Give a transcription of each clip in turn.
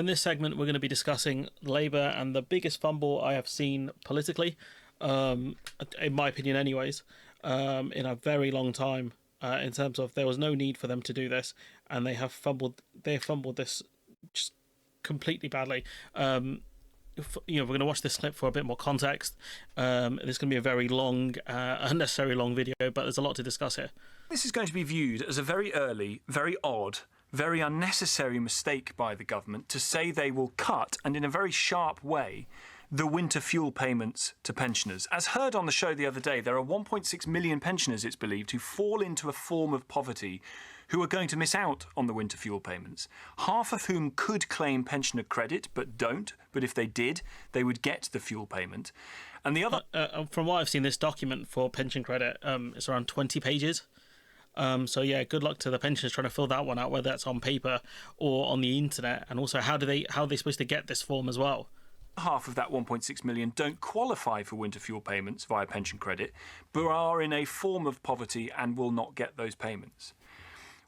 In this segment, we're going to be discussing Labour and the biggest fumble I have seen politically, in my opinion anyways, in a very long time, in terms of there was no need for them to do this, and they fumbled this just completely badly. We're going to watch this clip for a bit more context. This is going to be a very long, unnecessary long video, but there's a lot to discuss here. This is going to be viewed as a very early, very odd, very unnecessary mistake by the government to say they will cut, and in a very sharp way, the winter fuel payments to pensioners. As heard on the show the other day, there are 1.6 million pensioners, it's believed, who fall into a form of poverty who are going to miss out on the winter fuel payments, half of whom could claim pensioner credit but don't, but if they did, they would get the fuel payment. And the other... From what I've seen, this document for pension credit is around 20 pages. So yeah, good luck to the pensioners trying to fill that one out, whether that's on paper or on the internet. And also, how are they supposed to get this form as well? Half of that 1.6 million don't qualify for winter fuel payments via pension credit, but are in a form of poverty and will not get those payments.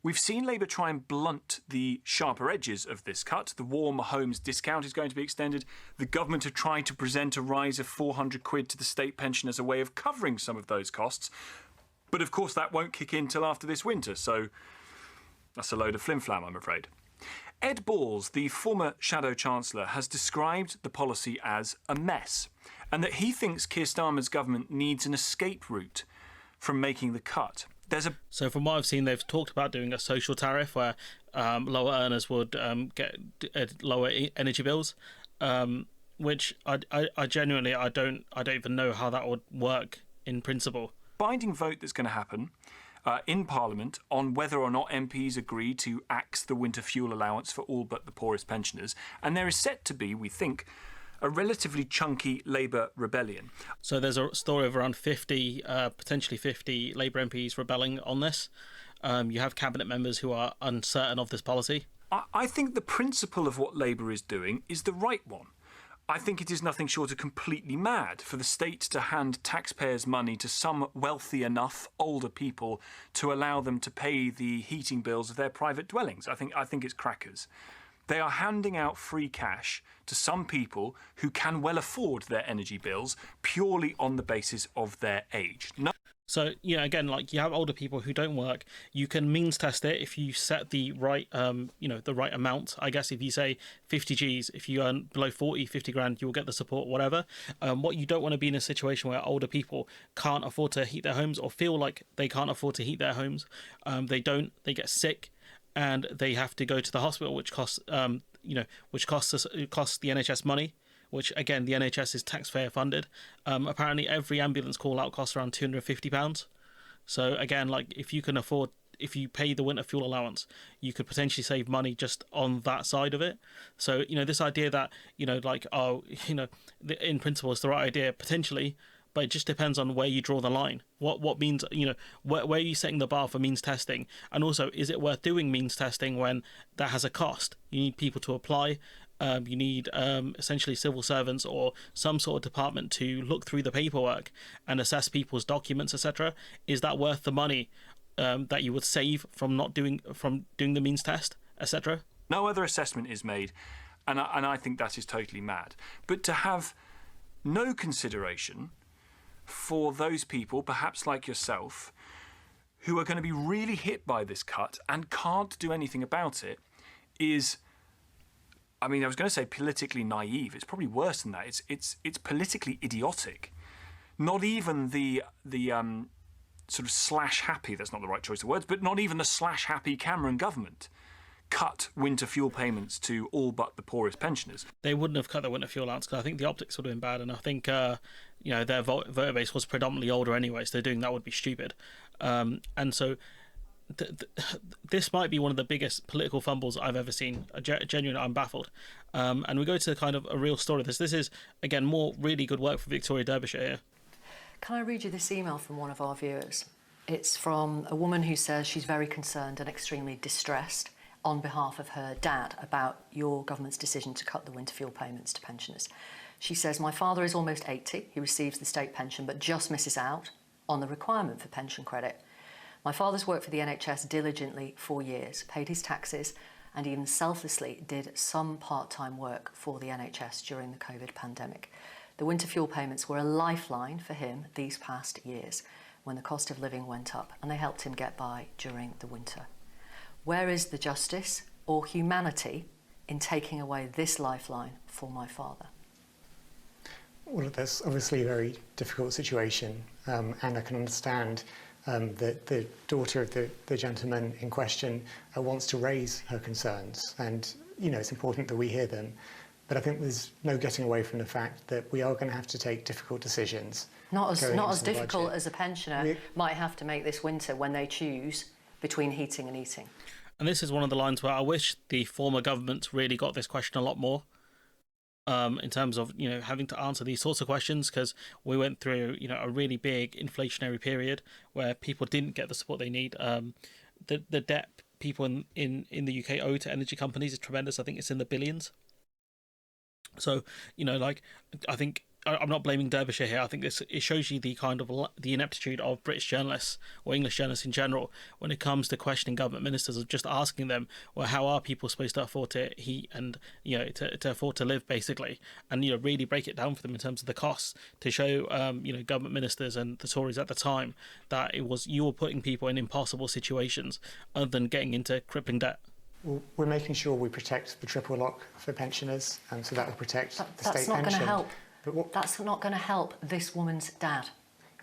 We've seen Labour try and blunt the sharper edges of this cut. The warm homes discount is going to be extended. The government have tried to present a rise of £400 to the state pension as a way of covering some of those costs. But of course that won't kick in till after this winter, so that's a load of flim-flam, I'm afraid. Ed Balls, the former Shadow Chancellor, has described the policy as a mess, and that he thinks Keir Starmer's government needs an escape route from making the cut. So from what I've seen, they've talked about doing a social tariff where lower earners would get lower energy bills, which I genuinely don't even know how that would work in principle. Binding vote that's going to happen in Parliament on whether or not MPs agree to axe the winter fuel allowance for all but the poorest pensioners, and there is set to be, we think, a relatively chunky Labour rebellion. So there's a story of around 50, potentially 50 Labour MPs rebelling on this. You have cabinet members who are uncertain of this policy. I think the principle of what Labour is doing is the right one. I think it is nothing short of completely mad for the state to hand taxpayers' money to some wealthy enough older people to allow them to pay the heating bills of their private dwellings. I think it's crackers. They are handing out free cash to some people who can well afford their energy bills purely on the basis of their age. So, again, like you have older people who don't work, you can means test it if you set the right, the right amount. I guess if you say 50 Gs, if you earn below 50 grand, you will get the support, whatever. What you don't want to be in a situation where older people can't afford to heat their homes or feel like they can't afford to heat their homes. They get sick and they have to go to the hospital, which costs the NHS money. Which, again, the NHS is taxpayer funded. Apparently, every ambulance call-out costs around £250. So, again, like if you pay the winter fuel allowance, you could potentially save money just on that side of it. So, this idea that, in principle, it's the right idea, potentially, but it just depends on where you draw the line. What means, where are you setting the bar for means testing? And also, is it worth doing means testing when that has a cost? You need people to apply. You need essentially civil servants or some sort of department to look through the paperwork and assess people's documents, etc. Is that worth the money that you would save from doing the means test, etc.? No other assessment is made, and I think that is totally mad. But to have no consideration for those people, perhaps like yourself, who are going to be really hit by this cut and can't do anything about it, is... I was going to say politically naive. It's probably worse than that. It's politically idiotic. Not even the sort of slash happy, that's not the right choice of words, but not even the slash happy Cameron government cut winter fuel payments to all but the poorest pensioners. They wouldn't have cut the winter fuel allowance because I think the optics would have been bad, and I think their voter base was predominantly older anyway, so doing that would be stupid. And so this might be one of the biggest political fumbles I've ever seen. Genuinely, I'm baffled. And we go to kind of a real story. This is, again, more really good work for Victoria Derbyshire here. Can I read you this email from one of our viewers? It's from a woman who says she's very concerned and extremely distressed on behalf of her dad about your government's decision to cut the winter fuel payments to pensioners. She says, my father is almost 80. He receives the state pension but just misses out on the requirement for pension credit. My father's worked for the NHS diligently for years, paid his taxes and even selflessly did some part-time work for the NHS during the COVID pandemic. The winter fuel payments were a lifeline for him these past years when the cost of living went up, and they helped him get by during the winter. Where is the justice or humanity in taking away this lifeline for my father? Well, that's obviously a very difficult situation, and I can understand that the daughter of the gentleman in question wants to raise her concerns, and it's important that we hear them. But I think there's no getting away from the fact that we are going to have to take difficult decisions. Not as difficult as a pensioner might have to make this winter when they choose between heating and eating. And this is one of the lines where I wish the former governments really got this question a lot more. In terms of having to answer these sorts of questions, because we went through a really big inflationary period where people didn't get the support they need. The debt people in the UK owe to energy companies is tremendous. I think it's in the billions. So I think I'm not blaming Derbyshire here. I think it shows you the kind of the ineptitude of British journalists or English journalists in general when it comes to questioning government ministers, of just asking them, well, how are people supposed to afford to heat and to afford to live, basically, and really break it down for them in terms of the costs, to show government ministers and the Tories at the time that you were putting people in impossible situations other than getting into crippling debt. Well, we're making sure we protect the triple lock for pensioners, and so that will protect the state pension. That's not going to help. That's not going to help this woman's dad.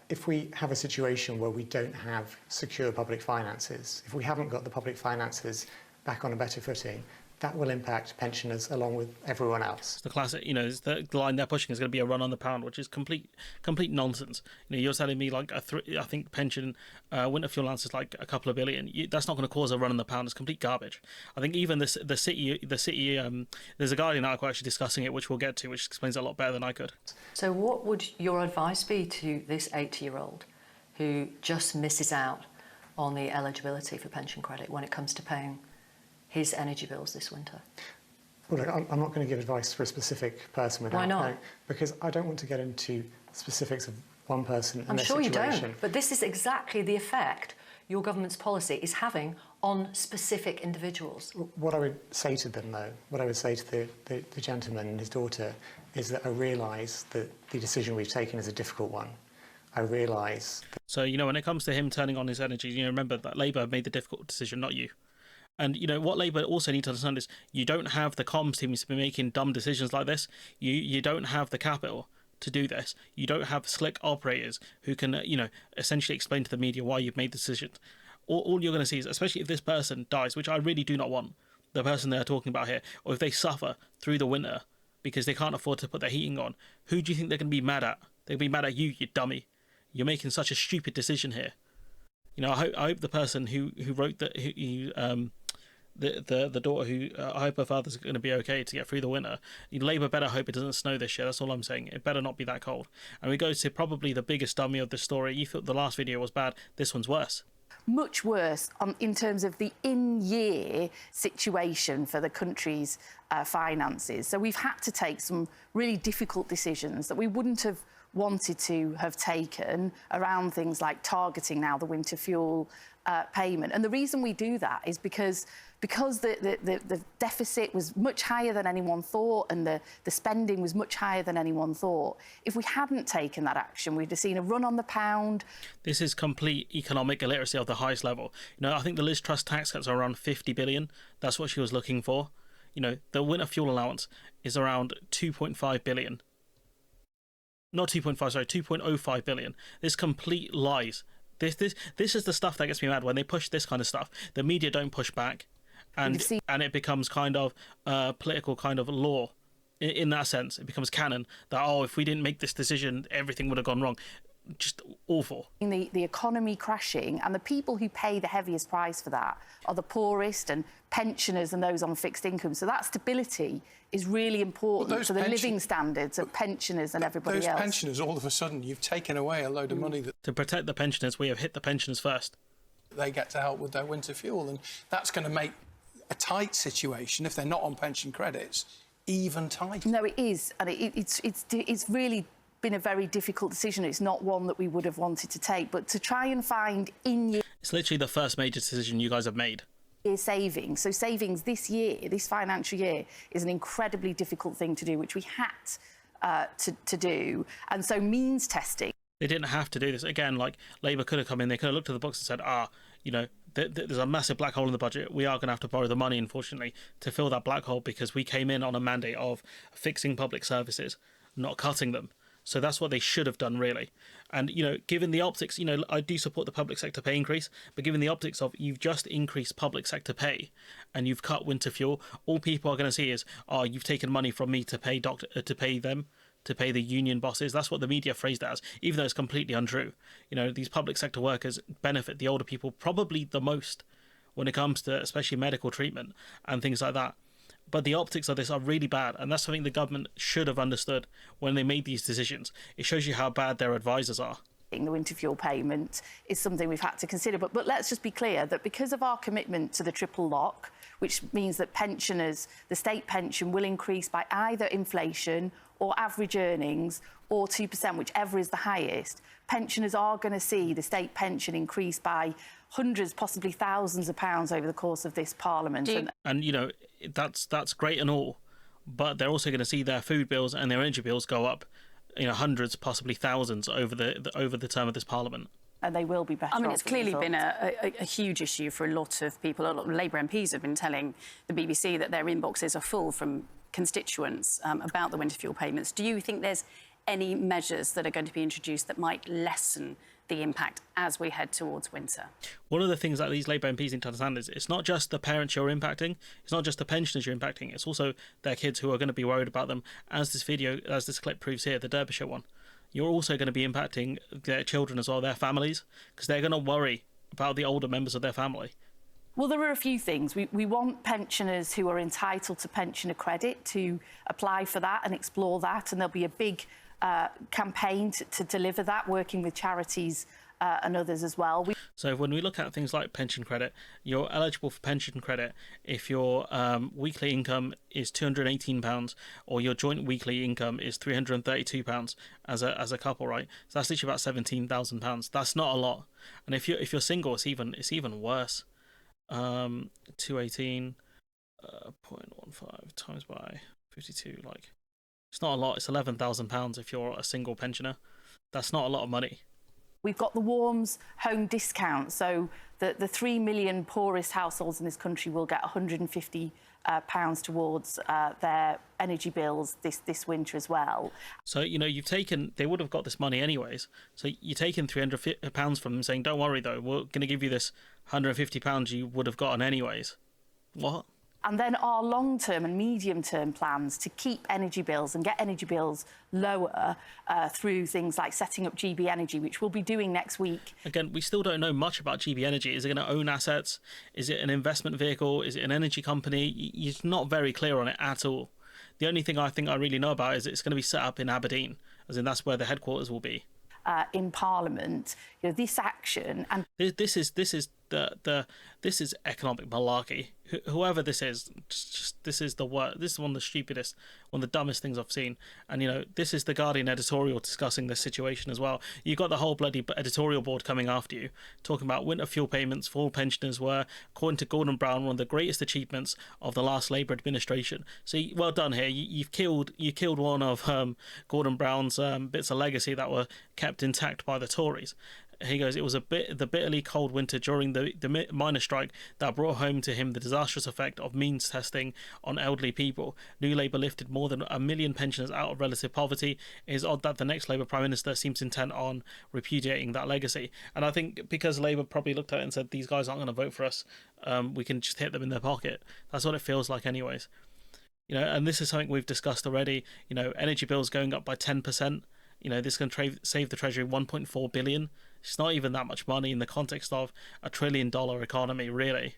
If we have a situation where we don't have secure public finances, if we haven't got the public finances back on a better footing, that will impact pensioners along with everyone else. It's the classic, the line they're pushing is going to be a run on the pound, which is complete nonsense. You're telling me I think pension, winter fuel allowance is like a couple of billion. That's not going to cause a run on the pound. It's complete garbage. I think even the city, there's a Guardian article actually discussing it, which we'll get to, which explains it a lot better than I could. So what would your advice be to this 80-year-old who just misses out on the eligibility for pension credit when it comes to paying his energy bills this winter? Well, look, I'm not going to give advice for a specific person without. Why not? Because I don't want to get into specifics of one person and I'm their sure situation. you don't, but this is exactly the effect your government's policy is having on specific individuals. What I would say to them, though, what I would say to the gentleman and his daughter is that I realise that the decision we've taken is a difficult one. I realise. So, when it comes to him turning on his energy, remember that Labour made the difficult decision, not you. And what Labour also need to understand is you don't have the comms teams to be making dumb decisions like this. You don't have the capital to do this. You don't have slick operators who can, essentially explain to the media why you've made the decision. All you're going to see is, especially if this person dies, which I really do not want, the person they're talking about here, or if they suffer through the winter because they can't afford to put their heating on, who do you think they're going to be mad at? They're going to be mad at you, you dummy. You're making such a stupid decision here. I hope the person who wrote that, the daughter who I hope her father's going to be okay to get through the winter. Labour better hope it doesn't snow this year. That's all I'm saying. It better not be that cold. And we go to probably the biggest dummy of the story. You thought the last video was bad. This one's worse. Much worse in terms of the in-year situation for the country's finances. So we've had to take some really difficult decisions that we wouldn't have wanted to have taken around things like targeting now the winter fuel payment. And the reason we do that is because the deficit was much higher than anyone thought, and the spending was much higher than anyone thought. If we hadn't taken that action, we'd have seen a run on the pound. This is complete economic illiteracy of the highest level. I think the Liz Truss tax cuts are around 50 billion. That's what she was looking for. The winter fuel allowance is around 2.5 billion. Not 2.5, sorry, 2.05 billion. This complete lies. This is the stuff that gets me mad when they push this kind of stuff. The media don't push back, and it becomes kind of political kind of law. In that sense, it becomes canon that if we didn't make this decision, everything would have gone wrong. Just awful. The economy crashing, and the people who pay the heaviest price for that are the poorest and pensioners and those on fixed income. So that stability is really important to the living standards of pensioners and everybody else. Those pensioners, all of a sudden, you've taken away a load of money that... To protect the pensioners, we have hit the pensioners first. They get to help with their winter fuel, and that's going to make a tight situation, if they're not on pension credits, even tighter. No, it is, and it's really been a very difficult decision. It's not one that we would have wanted to take, but to try and find in-year... It's literally the first major decision you guys have made. year savings. So savings this year, this financial year, is an incredibly difficult thing to do, which we had to do. And so means testing. They didn't have to do this. Again, like, Labour could have come in, they could have looked at the books and said, there's a massive black hole in the budget. We are going to have to borrow the money, unfortunately, to fill that black hole, because we came in on a mandate of fixing public services, not cutting them. So that's what they should have done, really. And, given the optics, I do support the public sector pay increase, but given the optics of you've just increased public sector pay and you've cut winter fuel, all people are going to see is, you've taken money from me to pay the union bosses. That's what the media phrased it as, even though it's completely untrue. These public sector workers benefit the older people probably the most when it comes to especially medical treatment and things like that. But the optics of this are really bad, and that's something the government should have understood when they made these decisions. It shows you how bad their advisors are. The winter fuel payment is something we've had to consider. But let's just be clear that because of our commitment to the triple lock, which means that pensioners, the state pension will increase by either inflation or average earnings or 2%, whichever is the highest, pensioners are going to see the state pension increase by hundreds, possibly thousands of pounds over the course of this Parliament. And that's great and all, but they're also going to see their food bills and their energy bills go up, hundreds, possibly thousands over the term of this Parliament. And they will be better. I mean, it's clearly been a huge issue for a lot of people. A lot of Labour MPs have been telling the BBC that their inboxes are full from constituents about the winter fuel payments. Do you think there's any measures that are going to be introduced that might lessen the impact as we head towards winter? One of the things that these Labour MPs need to understand is it's not just the parents you're impacting, it's not just the pensioners you're impacting, it's also their kids who are going to be worried about them. As this clip proves here, the Derbyshire one, you're also going to be impacting their children as well, their families, because they're going to worry about the older members of their family. Well, there are a few things. We want pensioners who are entitled to pensioner credit to apply for that and explore that, and there'll be a big campaign to deliver that, working with charities and others as well. So when we look at things like pension credit, you're eligible for pension credit if your weekly income is £218 or your joint weekly income is £332 as a couple, right? So that's literally about £17,000. That's not a lot. And if you're single, it's even worse. 218.15 times by 52, like, it's not a lot. It's £11,000 if you're a single pensioner. That's not a lot of money. We've got the Warms home discount, so the 3 million poorest households in this country will get £150 towards their energy bills this winter as well. So, they would have got this money anyways. So you're taking £300 from them, saying, don't worry though, we're going to give you this £150 you would have gotten anyways. What? And then our long-term and medium-term plans to keep energy bills and get energy bills lower through things like setting up GB Energy, which we'll be doing next week. Again, we still don't know much about GB Energy. Is it going to own assets? Is it an investment vehicle? Is it an energy company? You're not very clear on it at all. The only thing I think I really know about is it's going to be set up in Aberdeen, as in that's where the headquarters will be. In Parliament, this action and this is economic malarkey. Whoever this is, this is the worst. This is one of the stupidest, one of the dumbest things I've seen. And this is the Guardian editorial discussing this situation as well. You've got the whole bloody editorial board coming after you, talking about winter fuel payments for all pensioners were, according to Gordon Brown, one of the greatest achievements of the last Labour administration. So well done here. You killed one of Gordon Brown's bits of legacy that were kept intact by the Tories. He goes, it was the bitterly cold winter during the miners' strike that brought home to him the disastrous effect of means testing on elderly people. New Labour lifted more than 1 million pensioners out of relative poverty. It is odd that the next Labour Prime Minister seems intent on repudiating that legacy. And I think because Labour probably looked at it and said, these guys aren't going to vote for us, we can just hit them in their pocket. That's what it feels like anyways. And this is something we've discussed already. Energy bills going up by 10%. This can save the Treasury £1.4 billion. It's not even that much money in the context of a $1 trillion economy, really.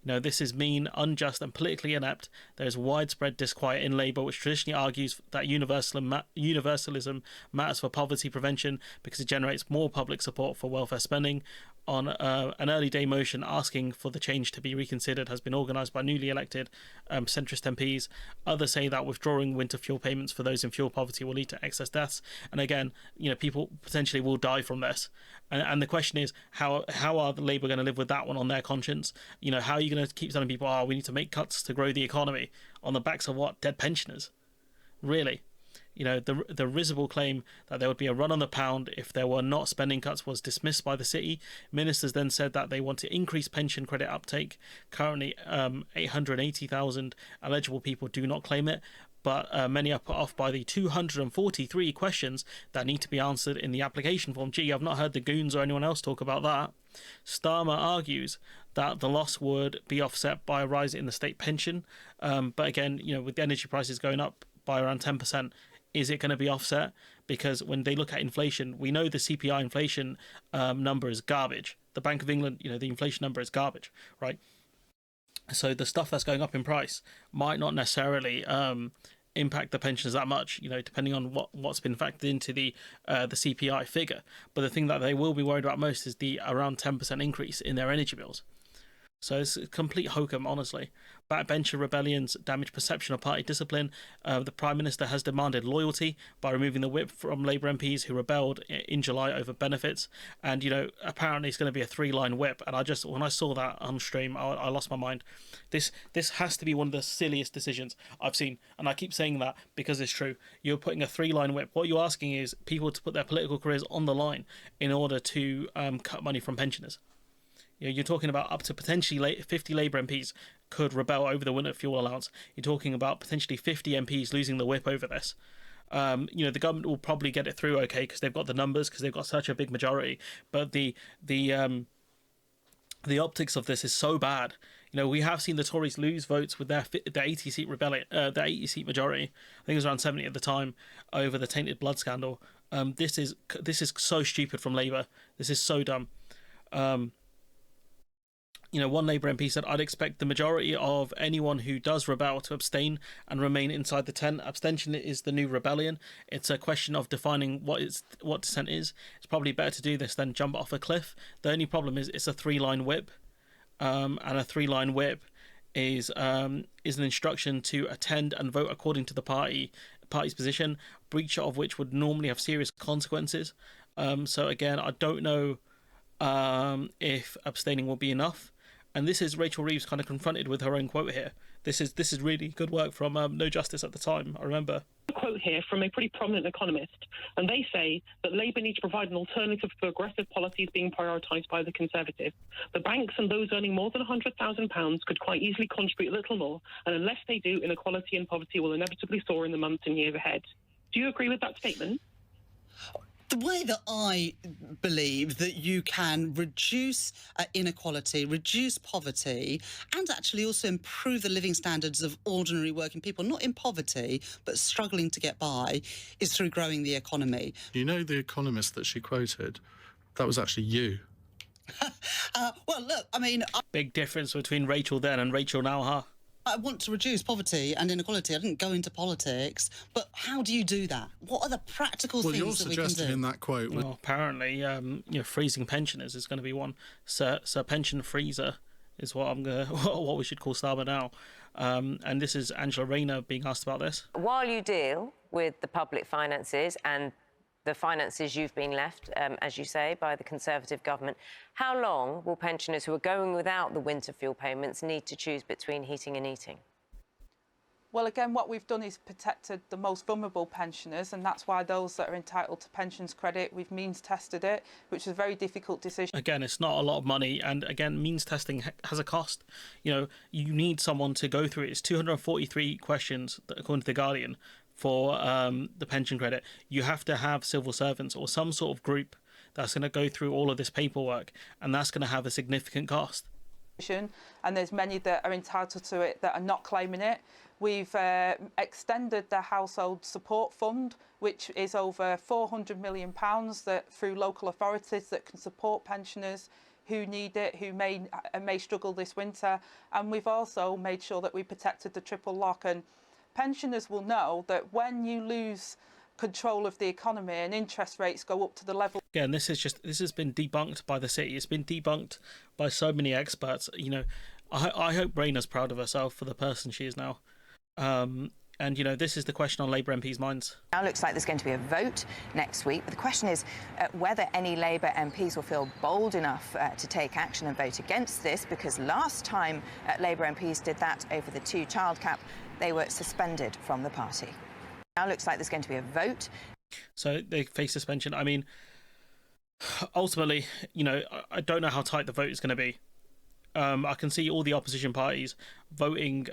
This is mean, unjust and politically inept. There is widespread disquiet in Labour, which traditionally argues that universalism matters for poverty prevention because it generates more public support for welfare spending. an early day motion asking for the change to be reconsidered has been organised by newly elected centrist MPs. Others say that withdrawing winter fuel payments for those in fuel poverty will lead to excess deaths. And again, people potentially will die from this. And the question is, how are the Labour going to live with that one on their conscience? How are you going to keep telling people, we need to make cuts to grow the economy on the backs of what? Dead pensioners? Really? The risible claim that there would be a run on the pound if there were not spending cuts was dismissed by the city. Ministers then said that they want to increase pension credit uptake. Currently, 880,000 eligible people do not claim it, but many are put off by the 243 questions that need to be answered in the application form. Gee, I've not heard the goons or anyone else talk about that. Starmer argues that the loss would be offset by a rise in the state pension. But again, with the energy prices going up by around 10%, is it going to be offset? Because when they look at inflation, we know the CPI inflation number is garbage. The Bank of England, the inflation number is garbage, right? So the stuff that's going up in price might not necessarily impact the pensions that much, depending on what's been factored into the CPI figure. But the thing that they will be worried about most is the around 10% increase in their energy bills. So it's a complete hokum, honestly. Backbench rebellions damage perception of party discipline. The Prime Minister has demanded loyalty by removing the whip from Labour MPs who rebelled in July over benefits. And, apparently it's going to be a 3-line whip. And when I saw that on stream, I lost my mind. This has to be one of the silliest decisions I've seen. And I keep saying that because it's true. You're putting a 3-line whip. What you're asking is people to put their political careers on the line in order to cut money from pensioners. You're talking about up to potentially 50 Labour MPs could rebel over the winter fuel allowance. You're talking about potentially 50 MPs losing the whip over this. The government will probably get it through okay because they've got the numbers, because they've got such a big majority. But the optics of this is so bad. We have seen the Tories lose votes with their 80-seat rebellion, their 80-seat majority. I think it was around 70 at the time over the tainted blood scandal. This is so stupid from Labour. This is so dumb. One Labour MP said, I'd expect the majority of anyone who does rebel to abstain and remain inside the tent. Abstention is the new rebellion. It's a question of defining what dissent is. It's probably better to do this than jump off a cliff. The only problem is it's a 3-line whip. And a 3-line whip is an instruction to attend and vote according to the party's position, breach of which would normally have serious consequences. So again, I don't know if abstaining will be enough. And this is Rachel Reeves kind of confronted with her own quote here. This is really good work from No Justice at the time, I remember. A quote here from a pretty prominent economist, and they say that Labour needs to provide an alternative to aggressive policies being prioritised by the Conservatives. The banks and those earning more than £100,000 could quite easily contribute a little more, and unless they do, inequality and poverty will inevitably soar in the months and years ahead. Do you agree with that statement? The way that I believe that you can reduce inequality, reduce poverty, and actually also improve the living standards of ordinary working people, not in poverty, but struggling to get by, is through growing the economy. The economist that she quoted, that was actually you. Well, look, Big difference between Rachel then and Rachel now, huh? I want to reduce poverty and inequality. I didn't go into politics, but how do you do that? What are the practical things that we can do? Well, you're suggesting in that quote... Well, apparently, freezing pensioners is going to be one. Sir Pension Freezer is what what we should call Starmer now. And this is Angela Rayner being asked about this. While you deal with the public finances and the finances you've been left, as you say, by the Conservative government, how long will pensioners who are going without the winter fuel payments need to choose between heating and eating? Well, again, what we've done is protected the most vulnerable pensioners, and that's why those that are entitled to pensions credit, we've means tested it, which is a very difficult decision. Again, it's not a lot of money, and again, means testing has a cost. You need someone to go through it. It's 243 questions, according to The Guardian, for the pension credit. You have to have civil servants or some sort of group that's going to go through all of this paperwork, and that's going to have a significant cost. And there's many that are entitled to it that are not claiming it. We've extended the household support fund, which is over £400 million that through local authorities that can support pensioners who need it, who may struggle this winter. And we've also made sure that we protected the triple lock. And pensioners will know that when you lose control of the economy and interest rates go up to the level. Again, this has been debunked by the city. It's been debunked by so many experts. You know, I hope Rayna's proud of herself for the person she is now. And, you know, this is the question on Labour MPs' minds. Now looks like there's going to be a vote next week, but the question is whether any Labour MPs will feel bold enough to take action and vote against this, because last time Labour MPs did that over the two-child cap, they were suspended from the party. Now looks like there's going to be a vote. So they face suspension. I mean, ultimately, you know, I don't know how tight the vote is going to be. I can see all the opposition parties voting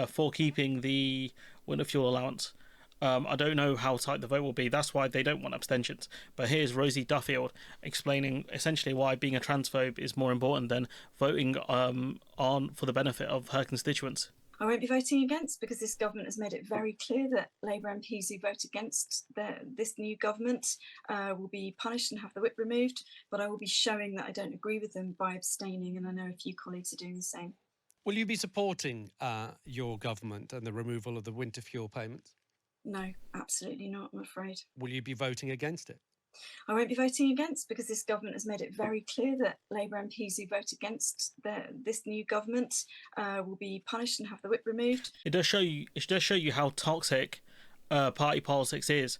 for keeping the Winter Fuel Allowance. I don't know how tight the vote will be. That's why they don't want abstentions. But here's Rosie Duffield explaining essentially why being a transphobe is more important than voting for the benefit of her constituents. I won't be voting against because this government has made it very clear that Labour MPs who vote against this new government will be punished and have the whip removed, but I will be showing that I don't agree with them by abstaining, and I know a few colleagues are doing the same. Will you be supporting your government and the removal of the winter fuel payments? No, absolutely not, I'm afraid. Will you be voting against it? I won't be voting against because this government has made it very clear that Labour MPs who vote against this new government will be punished and have the whip removed. It does show you how toxic party politics is,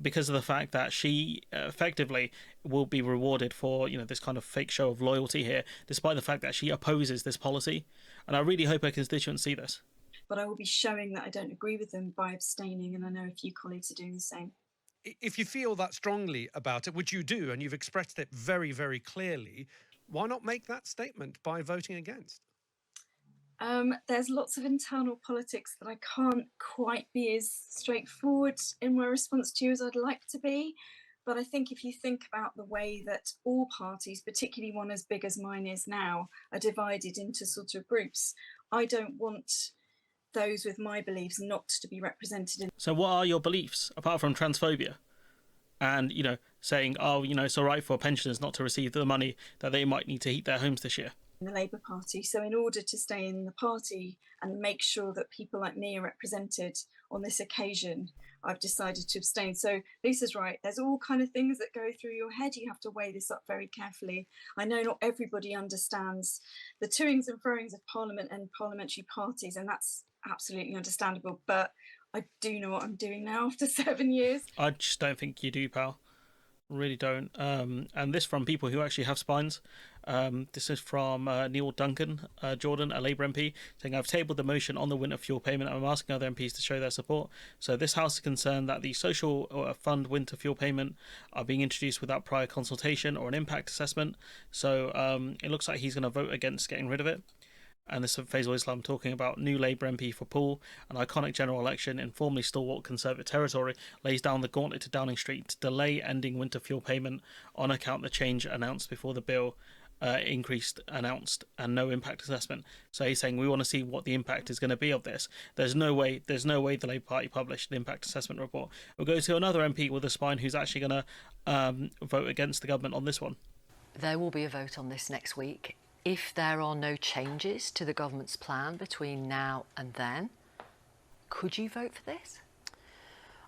because of the fact that she effectively will be rewarded for, you know, this kind of fake show of loyalty here, despite the fact that she opposes this policy. And I really hope her constituents see this. But I will be showing that I don't agree with them by abstaining, and I know a few colleagues are doing the same. If you feel that strongly about it, which you do, and you've expressed it very, very clearly, why not make that statement by voting against? There's lots of internal politics that I can't quite be as straightforward in my response to you as I'd like to be. But I think if you think about the way that all parties, particularly one as big as mine is now, are divided into sort of groups, I don't want those with my beliefs not to be represented. So what are your beliefs, apart from transphobia? And, you know, saying, oh, you know, it's all right for pensioners not to receive the money that they might need to heat their homes this year. The Labour Party. So in order to stay in the party and make sure that people like me are represented on this occasion, I've decided to abstain. So Lisa's right. There's all kind of things that go through your head. You have to weigh this up very carefully. I know not everybody understands the toings and froings of Parliament and parliamentary parties, and that's absolutely understandable. But I do know what I'm doing now after 7 years. I just don't think you do, pal. Really don't. And this from people who actually have spines. This is from Neil Duncan Jordan, a Labour MP, saying, I've tabled the motion on the winter fuel payment and I'm asking other MPs to show their support. So this House is concerned that the social fund winter fuel payment are being introduced without prior consultation or an impact assessment. So it looks like he's going to vote against getting rid of it. And this is Faisal Islam talking about new Labour MP for Poole. An iconic general election in formerly stalwart Conservative territory lays down the gauntlet to Downing Street to delay ending winter fuel payment on account of the change announced before the bill increased announced and no impact assessment. So he's saying we want to see what the impact is going to be of this. There's no way the Labour Party published the impact assessment report. We'll go to another MP with a spine who's actually going to vote against the government on this one. There will be a vote on this next week. If there are no changes to the government's plan between now and then, could you vote for this?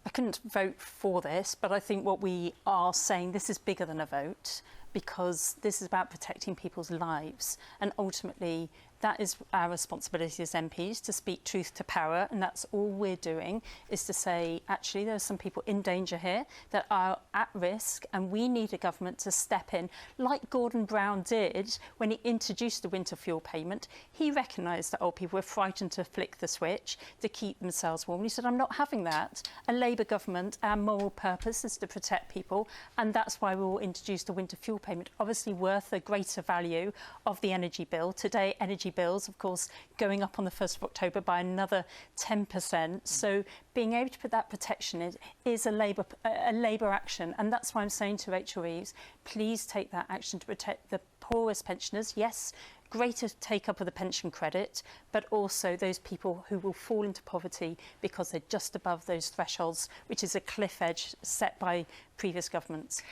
I couldn't vote for this, but I think what we are saying, this is bigger than a vote, because this is about protecting people's lives. And ultimately, that is our responsibility as MPs, to speak truth to power. And that's all we're doing, is to say, actually, there are some people in danger here that are at risk, and we need a government to step in, like Gordon Brown did when he introduced the winter fuel payment. He recognised that old people were frightened to flick the switch to keep themselves warm. He said, I'm not having that. A Labour government, our moral purpose is to protect people, and that's why we will introduce the winter fuel payment, obviously worth a greater value of the energy bill. Today, energy bills, of course, going up on the 1st of October by another 10%. So being able to put that protection is a Labour action. And that's why I'm saying to Rachel Reeves, please take that action to protect the poorest pensioners. Yes, greater take-up of the pension credit, but also those people who will fall into poverty because they're just above those thresholds, which is a cliff edge set by previous governments.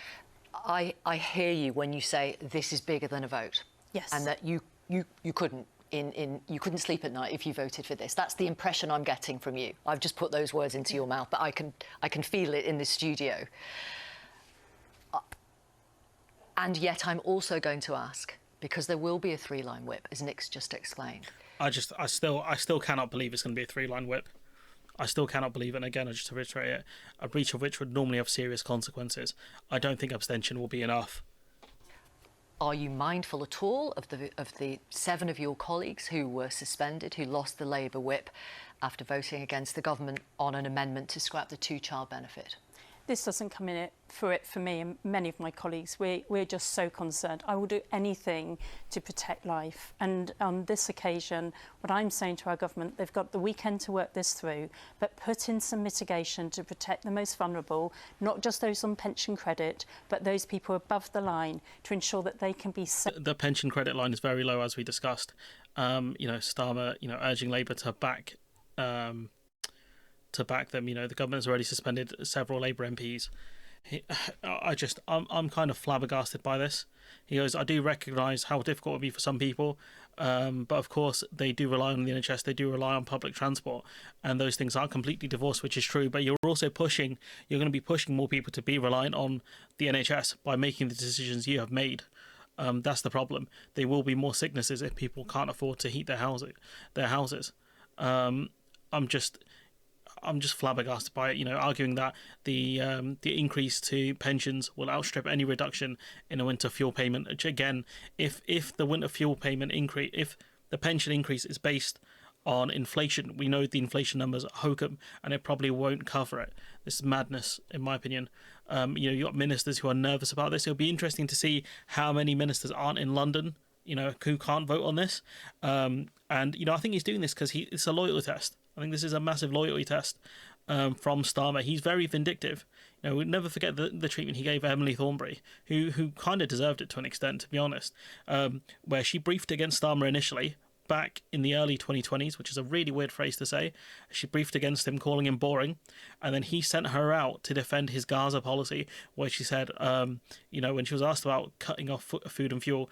I hear you when you say this is bigger than a vote. Yes. And that you couldn't you couldn't sleep at night if you voted for this. That's the impression I'm getting from you. I've just put those words into your mouth, but I can feel it in the studio. And yet I'm also going to ask, because there will be a 3-line whip, as Nick's just explained. I still cannot believe it's going to be a 3-line whip. I still cannot believe it. And again, just to reiterate it, a breach of which would normally have serious consequences. I don't think abstention will be enough. Are you mindful at all of the 7 of your colleagues who were suspended, who lost the Labour whip after voting against the government on an amendment to scrap the 2-child benefit? This doesn't come in it for me and many of my colleagues. We're just so concerned. I will do anything to protect life. And on this occasion, what I'm saying to our government, they've got the weekend to work this through, but put in some mitigation to protect the most vulnerable, not just those on pension credit, but those people above the line, to ensure that they can be safe. The pension credit line is very low, as we discussed. Starmer, urging Labour to back them. The government's already suspended several Labour MPs. I'm kind of flabbergasted by this. He goes, I do recognise how difficult it would be for some people, but of course they do rely on the NHS, they do rely on public transport, and those things aren't completely divorced, which is true, but you're going to be pushing more people to be reliant on the NHS by making the decisions you have made. That's the problem. There will be more sicknesses if people can't afford to heat their houses. I'm just flabbergasted by it, arguing that the increase to pensions will outstrip any reduction in a winter fuel payment. Which again, if the winter fuel payment increase, if the pension increase is based on inflation, we know the inflation numbers are hokum, and it probably won't cover it. This is madness, in my opinion. You've got ministers who are nervous about this. It'll be interesting to see how many ministers aren't in London, who can't vote on this. I think he's doing this because it's a loyalty test. I think this is a massive loyalty test from Starmer. He's very vindictive. We'll never forget the treatment he gave Emily Thornberry, who kind of deserved it to an extent, to be honest, where she briefed against Starmer initially, back in the early 2020s, which is a really weird phrase to say. She briefed against him, calling him boring, and then he sent her out to defend his Gaza policy, where she said, when she was asked about cutting off food and fuel,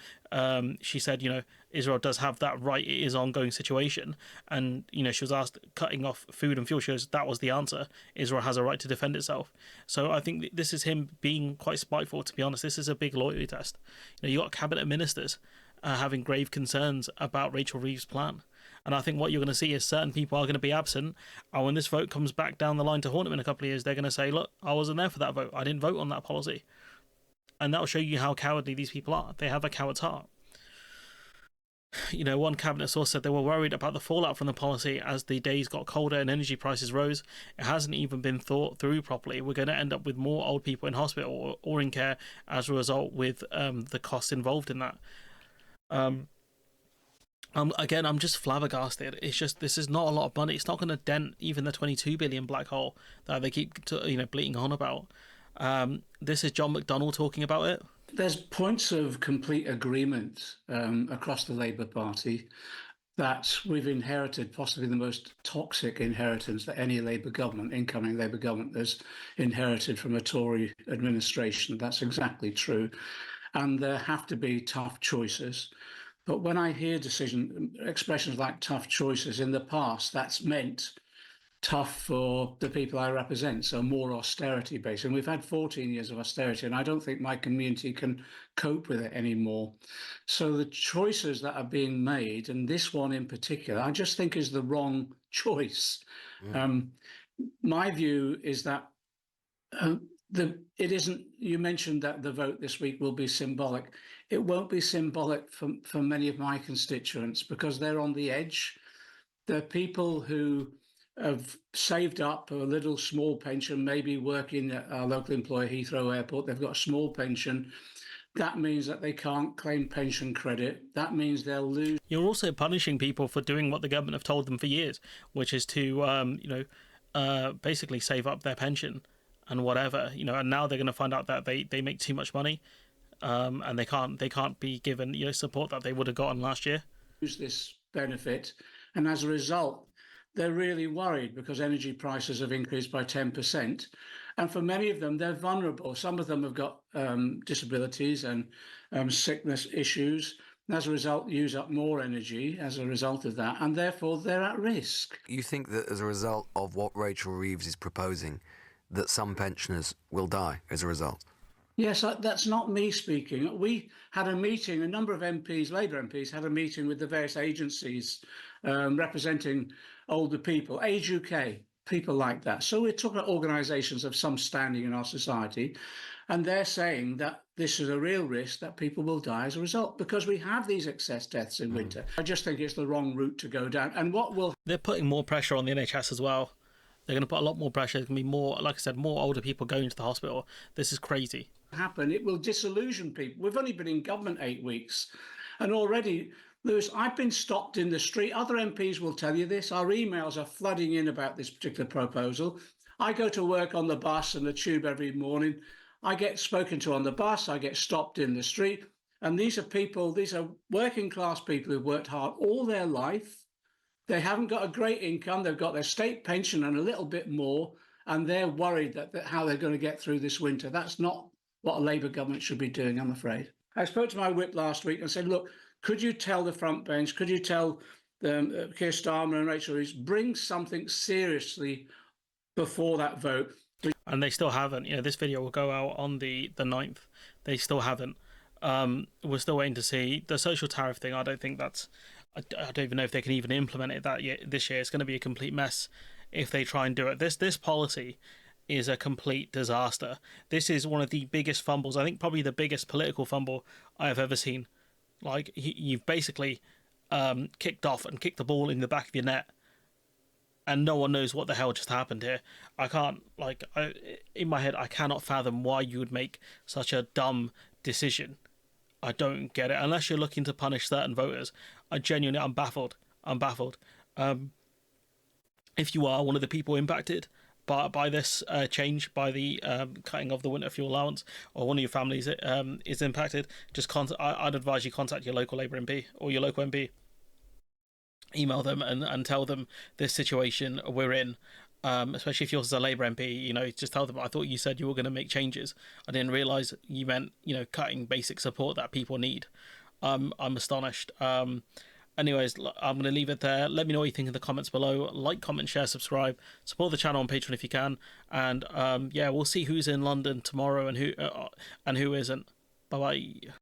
she said, Israel does have that right, it is an ongoing situation, and she was asked cutting off food and fuel, she goes, that was the answer, Israel has a right to defend itself. So I think this is him being quite spiteful, to be honest. This is a big loyalty test. You got cabinet ministers having grave concerns about Rachel Reeves' plan. And I think what you're going to see is certain people are going to be absent. And when this vote comes back down the line to haunt them in a couple of years, they're going to say, look, I wasn't there for that vote. I didn't vote on that policy. And that'll show you how cowardly these people are. They have a coward's heart. One cabinet source said they were worried about the fallout from the policy as the days got colder and energy prices rose. It hasn't even been thought through properly. We're going to end up with more old people in hospital or in care as a result, with the costs involved in that. Again, I'm just flabbergasted. It's just, this is not a lot of money. It's not going to dent even the 22 billion black hole that they keep bleating on about. This is John McDonnell talking about it. There's points of complete agreement across the Labour Party that we've inherited possibly the most toxic inheritance that any incoming Labour government has inherited from a Tory administration. That's exactly true. And there have to be tough choices. But when I hear expressions like tough choices in the past, that's meant tough for the people I represent, so more austerity based. And we've had 14 years of austerity, and I don't think my community can cope with it anymore. So the choices that are being made, and this one in particular, I just think is the wrong choice. My view is that it isn't. You mentioned that the vote this week will be symbolic. It won't be symbolic for many of my constituents because they're on the edge. They're people who have saved up a little small pension, maybe working at our local employer, Heathrow Airport. They've got a small pension. That means that they can't claim pension credit. That means they'll lose. You're also punishing people for doing what the government have told them for years, which is to, basically save up their pension and whatever, and now they're going to find out that they make too much money, and they can't be given support that they would have gotten last year. Use this benefit, and as a result, they're really worried because energy prices have increased by 10%, and for many of them, they're vulnerable. Some of them have got disabilities and sickness issues. and as a result use up more energy as a result of that, and therefore they're at risk. You think that as a result of what Rachel Reeves is proposing, that some pensioners will die as a result? Yes, that's not me speaking. We had a meeting, a number of MPs, Labour MPs, had a meeting with the various agencies representing older people, Age UK, people like that. So we're talking about organisations of some standing in our society, and they're saying that this is a real risk that people will die as a result because we have these excess deaths in winter. I just think it's the wrong route to go down. And what will... They're putting more pressure on the NHS as well. They're going to put a lot more pressure. There's going to be more, like I said, more older people going to the hospital. This is crazy. Happen, it will disillusion people. We've only been in government 8 weeks, and already, Lewis, I've been stopped in the street. Other MPs will tell you this. Our emails are flooding in about this particular proposal. I go to work on the bus and the tube every morning. I get spoken to on the bus. I get stopped in the street, and these are working class people who've worked hard all their life. They haven't got a great income. They've got their state pension and a little bit more, and they're worried that how they're going to get through this winter. That's not what a Labour government should be doing, I'm afraid. I spoke to my whip last week and said, look, could you tell the front bench, could you tell Keir Starmer and Rachel Reeves, bring something seriously before that vote? And they still haven't. You know, this video will go out on the 9th. They still haven't. We're still waiting to see. The social tariff thing, I don't think that's... I don't even know if they can even implement it this year. It's going to be a complete mess if they try and do it. This policy is a complete disaster. This is one of the biggest fumbles, I think probably the biggest political fumble I have ever seen. Like, you've basically kicked off and kicked the ball in the back of your net, and no one knows what the hell just happened here. In my head, I cannot fathom why you would make such a dumb decision. I don't get it. Unless you're looking to punish certain voters, I'm baffled. If you are one of the people impacted by this change, by the cutting of the winter fuel allowance, or one of your families is impacted, I'd advise you contact your local Labour MP or your local MP. Email them and tell them this situation we're in, especially if yours is a Labour MP. You know, just tell them, I thought you said you were going to make changes. I didn't realise you meant, cutting basic support that people need. I'm astonished. Anyways, I'm going to leave it there. Let me know what you think in the comments below. Like, comment, share, subscribe. Support the channel on Patreon if you can. And we'll see who's in London tomorrow and who isn't. Bye-bye.